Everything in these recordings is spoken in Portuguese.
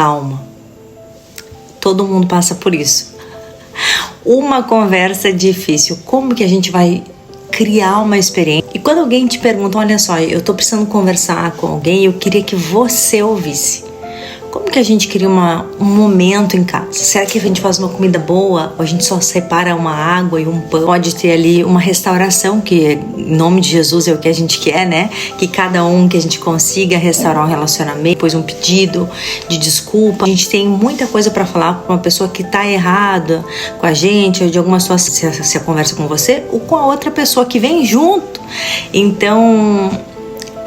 calma. Todo mundo passa por isso. Uma conversa difícil. Como que a gente vai criar uma experiência? E quando alguém te pergunta, olha só, eu tô precisando conversar com alguém, eu queria que você ouvisse. Como que a gente cria um momento em casa? Será que a gente faz uma comida boa? Ou a gente só separa uma água e um pão? Pode ter ali uma restauração, que em nome de Jesus é o que a gente quer, né? Que cada um, que a gente consiga restaurar um relacionamento, depois um pedido de desculpa. A gente tem muita coisa para falar para uma pessoa que tá errada com a gente, ou de alguma situação, se a conversa com você, ou com a outra pessoa que vem junto. Então,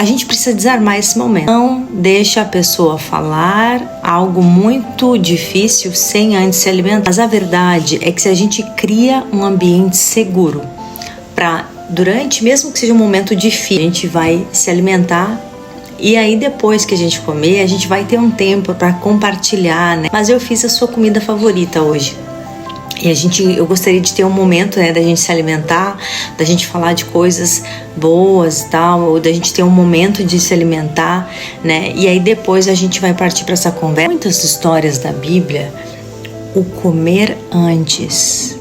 a gente precisa desarmar esse momento. Não deixa a pessoa falar algo muito difícil sem antes se alimentar. Mas a verdade é que se a gente cria um ambiente seguro para durante, mesmo que seja um momento difícil, a gente vai se alimentar. E aí depois que a gente comer, a gente vai ter um tempo para compartilhar, né? Mas eu fiz a sua comida favorita hoje. E eu gostaria de ter um momento, né, da gente se alimentar, da gente falar de coisas boas e tal, ou da gente ter um momento de se alimentar, né? E aí depois a gente vai partir para essa conversa. Muitas histórias da Bíblia, o comer antes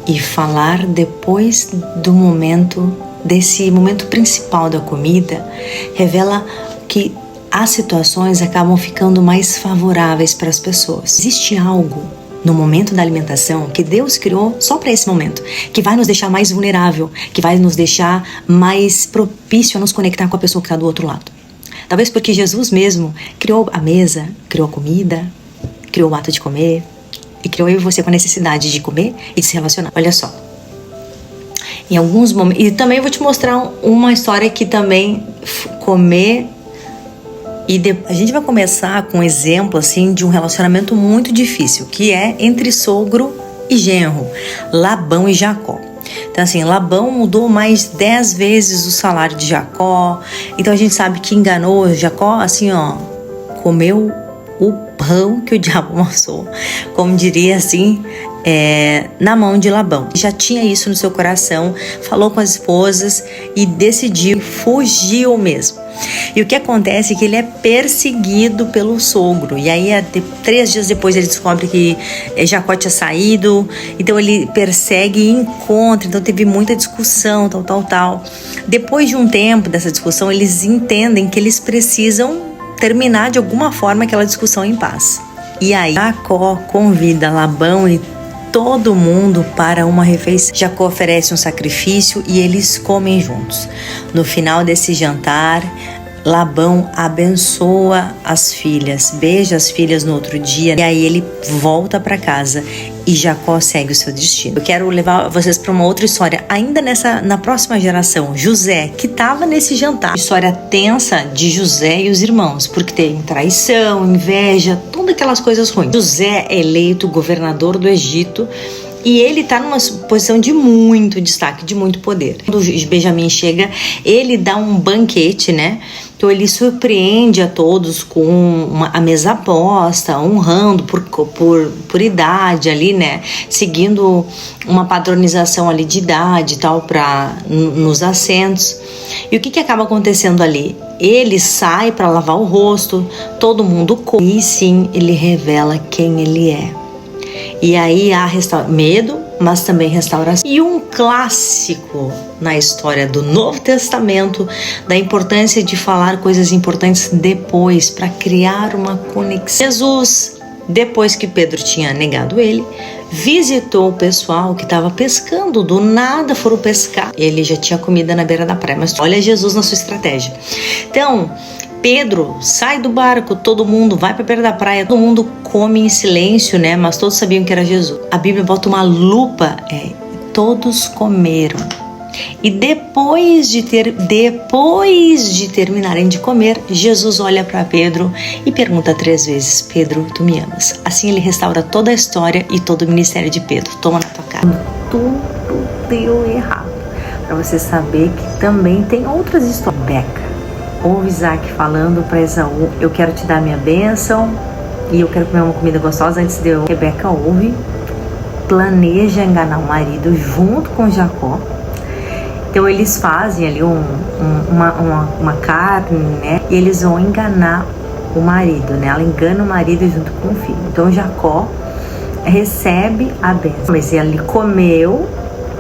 e falar depois do momento, desse momento principal da comida, revela que as situações acabam ficando mais favoráveis para as pessoas. Existe algo no momento da alimentação que Deus criou só para esse momento, que vai nos deixar mais vulnerável, que vai nos deixar mais propício a nos conectar com a pessoa que está do outro lado. Talvez porque Jesus mesmo criou a mesa, criou a comida, criou o ato de comer, e criou eu e você com a necessidade de comer e de se relacionar. Olha só. Em alguns momentos... E também eu vou te mostrar uma história que também comer... A gente vai começar com um exemplo assim, de um relacionamento muito difícil, que é entre sogro e genro, Labão e Jacó. Então assim, Labão mudou mais 10 vezes o salário de Jacó. Então a gente sabe que enganou Jacó, assim ó, comeu o pão que o diabo amassou, como diria assim, na mão de Labão. Já tinha isso no seu coração, falou com as esposas e decidiu, fugiu mesmo. E o que acontece é que ele é perseguido pelo sogro. E aí, 3 dias depois, ele descobre que Jacó tinha saído. Então, ele persegue e encontra. Então, teve muita discussão, tal. Depois de um tempo dessa discussão, eles entendem que eles precisam terminar de alguma forma aquela discussão em paz. E aí, Jacó convida Labão e todo mundo para uma refeição. Jacó oferece um sacrifício e eles comem juntos. No final desse jantar, Labão abençoa as filhas, beija as filhas no outro dia, e aí ele volta para casa e Jacó segue o seu destino. Eu quero levar vocês para uma outra história, ainda na próxima geração, José, que estava nesse jantar. História tensa de José e os irmãos, porque tem traição, inveja, todas aquelas coisas ruins. José é eleito governador do Egito e ele está numa posição de muito destaque, de muito poder. Quando Benjamim chega, ele dá um banquete, né? Então ele surpreende a todos com a mesa posta, honrando por idade ali, né? Seguindo uma padronização ali de idade e tal nos assentos. E o que acaba acontecendo ali? Ele sai para lavar o rosto, todo mundo come, e sim, ele revela quem ele é. E aí há medo, mas também restauração. E um clássico na história do Novo Testamento, da importância de falar coisas importantes depois, para criar uma conexão. Jesus, depois que Pedro tinha negado ele, visitou o pessoal que estava pescando, do nada foram pescar. Ele já tinha comida na beira da praia, mas olha Jesus na sua estratégia. Então, Pedro sai do barco, todo mundo vai para perto da praia, todo mundo come em silêncio, né? Mas todos sabiam que era Jesus. A Bíblia bota uma lupa, todos comeram. E depois de terminarem de comer, Jesus olha para Pedro e pergunta 3 vezes: Pedro, tu me amas? Assim ele restaura toda a história e todo o ministério de Pedro. Toma na tua cara. Tudo deu errado. Para você saber que também tem outras histórias. Beca. Ouve Isaac falando para Esaú: eu quero te dar minha bênção e eu quero comer uma comida gostosa antes de eu. Rebeca ouve, planeja enganar o marido junto com Jacó. Então eles fazem ali uma carne, né? E eles vão enganar o marido, né? Ela engana o marido junto com o filho. Então Jacó recebe a bênção, mas ele comeu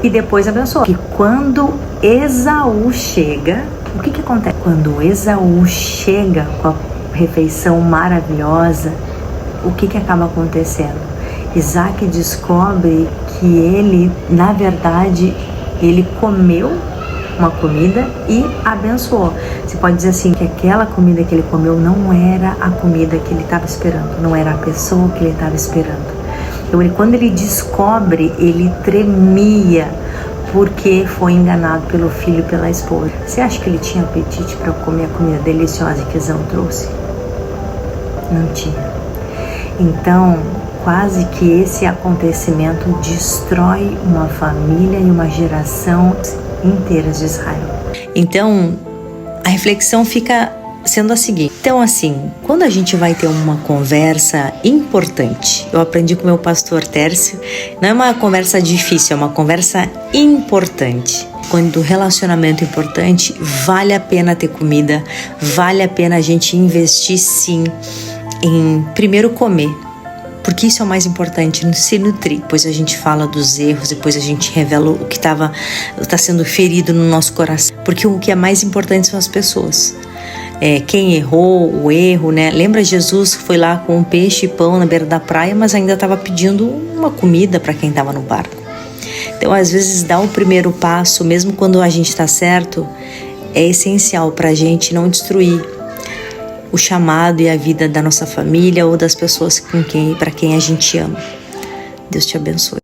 e depois abençoou. Que quando Esaú chega, o que acontece? Quando Esaú chega com a refeição maravilhosa, o que acaba acontecendo? Isaac descobre que ele, na verdade, ele comeu uma comida e abençoou. Você pode dizer assim, que aquela comida que ele comeu não era a comida que ele estava esperando, não era a pessoa que ele estava esperando. Então, quando ele descobre, ele tremia, porque foi enganado pelo filho e pela esposa. Você acha que ele tinha apetite para comer a comida deliciosa que Esaú trouxe? Não tinha. Então, quase que esse acontecimento destrói uma família e uma geração inteiras de Israel. Então, a reflexão fica sendo a seguinte. Então, assim, quando a gente vai ter uma conversa importante, eu aprendi com o meu pastor Tércio, não é uma conversa difícil, é uma conversa importante. Quando o relacionamento é importante, vale a pena ter comida, vale a pena a gente investir sim em primeiro comer, porque isso é o mais importante, se nutrir. Depois a gente fala dos erros, depois a gente revela o que está sendo ferido no nosso coração, porque o que é mais importante são as pessoas. Quem errou, o erro, né? Lembra Jesus que foi lá com um peixe e pão na beira da praia, mas ainda estava pedindo uma comida para quem estava no barco. Então, às vezes, dar o primeiro passo, mesmo quando a gente está certo, é essencial para a gente não destruir o chamado e a vida da nossa família ou das pessoas para quem a gente ama. Deus te abençoe.